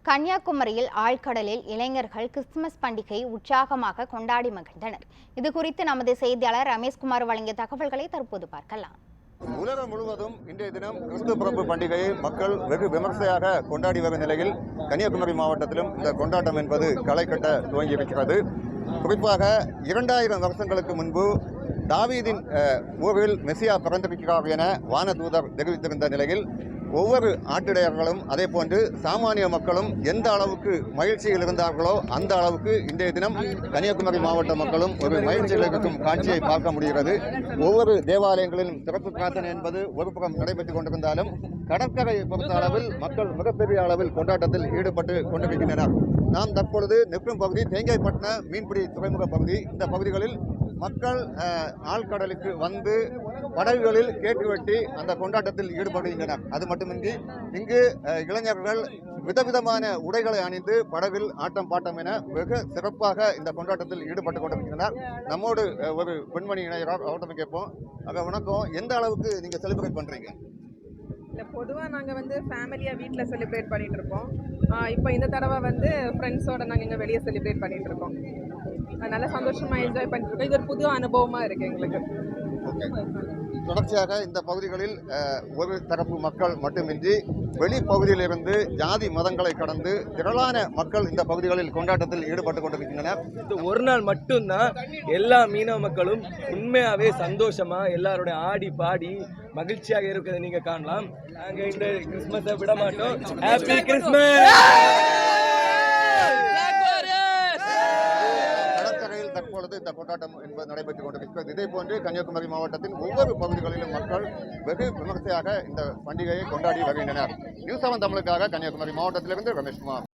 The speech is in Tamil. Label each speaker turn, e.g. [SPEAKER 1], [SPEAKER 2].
[SPEAKER 1] கன்னியாகுமரியில் ஆழ்கடலில் இளைஞர்கள் கிறிஸ்துமஸ் பண்டிகை உற்சாகமாக கொண்டாடி மகிழ்ந்தனர். இதுகுறித்து நமது செய்தியாளர் ரமேஷ்குமார் வழங்கிய தகவல்களை தற்போது பார்க்கலாம்.
[SPEAKER 2] உலகம் முழுவதும் இன்றைய தினம் கிறிஸ்து பிறப்பு பண்டிகையை மக்கள் வெகு விமர்சையாக கொண்டாடி வரும் நிலையில் கன்னியாகுமரி மாவட்டத்திலும் இந்த கொண்டாட்டம் என்பது களை கட்ட துவங்கியிருக்கிறது. குறிப்பாக 2000 வருஷங்களுக்கு முன்பு தாவீதின் ஊரில் மெசியா பிறந்திருக்கிறார் என வானதூதர் தெரிவித்திருந்த நிலையில் ஒவ்வொரு ஆட்டிடையர்களும் அதே போன்று சாமானிய மக்களும் எந்த அளவுக்கு மகிழ்ச்சியில் இருந்தார்களோ அந்த அளவுக்கு இன்றைய தினம் கன்னியாகுமரி மாவட்ட மக்களும் ஒரு மகிழ்ச்சியில் இருக்கும் காட்சியை பார்க்க முடிகிறது. ஒவ்வொரு தேவாலயங்களிலும் சிறப்பு பிரார்த்தனை என்பது ஒரு புறம் நடைபெற்றுக் கொண்டிருந்தாலும் கடற்கரையை பொறுத்த அளவில் மக்கள் மிகப்பெரிய அளவில் கொண்டாட்டத்தில் ஈடுபட்டு கொண்டிருக்கின்றனர். நாம் தற்பொழுது நிற்கும் பகுதி தேங்காய்பட்டின மீன்பிடி துறைமுக பகுதி. இந்த பகுதிகளில் மக்கள் ஆழ்கடலுக்கு வந்து படகுகளில் கேக்கு வெட்டி அந்த கொண்டாட்டத்தில் ஈடுபடுகின்றனர். அது மட்டுமின்றி இங்கு இளைஞர்கள் விதவிதமான உடைகளை அணிந்து படகில் ஆட்டம் பாட்டம் என வெகு சிறப்பாக இந்த கொண்டாட்டத்தில் ஈடுபட்டு கொண்டிருக்கின்றனர். நம்மோடு ஒரு பெண்மணி இணையரார், அவர்கிட்ட கேட்போம். வணக்கம், எந்த அளவுக்கு நீங்கள் செலிப்ரேட் பண்ணுறீங்க?
[SPEAKER 3] இல்லை, பொதுவாக நாங்கள் ஃபேமிலியாக வீட்டில் செலிப்ரேட் பண்ணிகிட்டு இருக்கோம். இப்போ இந்த தடவை ஃப்ரெண்ட்ஸோடு நாங்கள் இங்கே வெளியே செலிப்ரேட் பண்ணிகிட்டு இருக்கோம். நல்லா சந்தோஷமாக என்ஜாய் பண்ணிட்டு இருக்கோம். இது ஒரு புது அனுபவமாக இருக்குது எங்களுக்கு.
[SPEAKER 2] தொடர்ச்சியாக இந்த பகுதிகளில் ஒரு தரப்பு மக்கள் மட்டுமின்றி வெளிப்பகுதியிலிருந்து ஜாதி மதங்களை கடந்து திரளான மக்கள் இந்த பகுதிகளில் கொண்டாட்டத்தில் ஈடுபட்டு கொண்டிருக்கின்றனர்.
[SPEAKER 4] இந்த ஒரு நாள் மட்டும்தான் எல்லா மீனவ மக்களும் உண்மையாவே சந்தோஷமா எல்லாருடைய ஆடி பாடி மகிழ்ச்சியாக இருக்கிறத நீங்க காணலாம். நாங்க இந்த கிறிஸ்துமஸை விட மாட்டோம். Happy Christmas.
[SPEAKER 2] தற்பொழுது இந்த கொண்டாட்டம் என்பது நடைபெற்றுக் கொண்டிருக்கிறது. இதே போன்று கன்னியாகுமரி மாவட்டத்தின் ஒவ்வொரு பகுதிகளிலும் மக்கள் வெகு விமர்சையாக இந்த பண்டிகையை கொண்டாடி வருகின்றனர். நியூஸ் 7 தமிழுக்காக கன்னியாகுமரி மாவட்டத்திலிருந்து ரமேஷ்குமார்.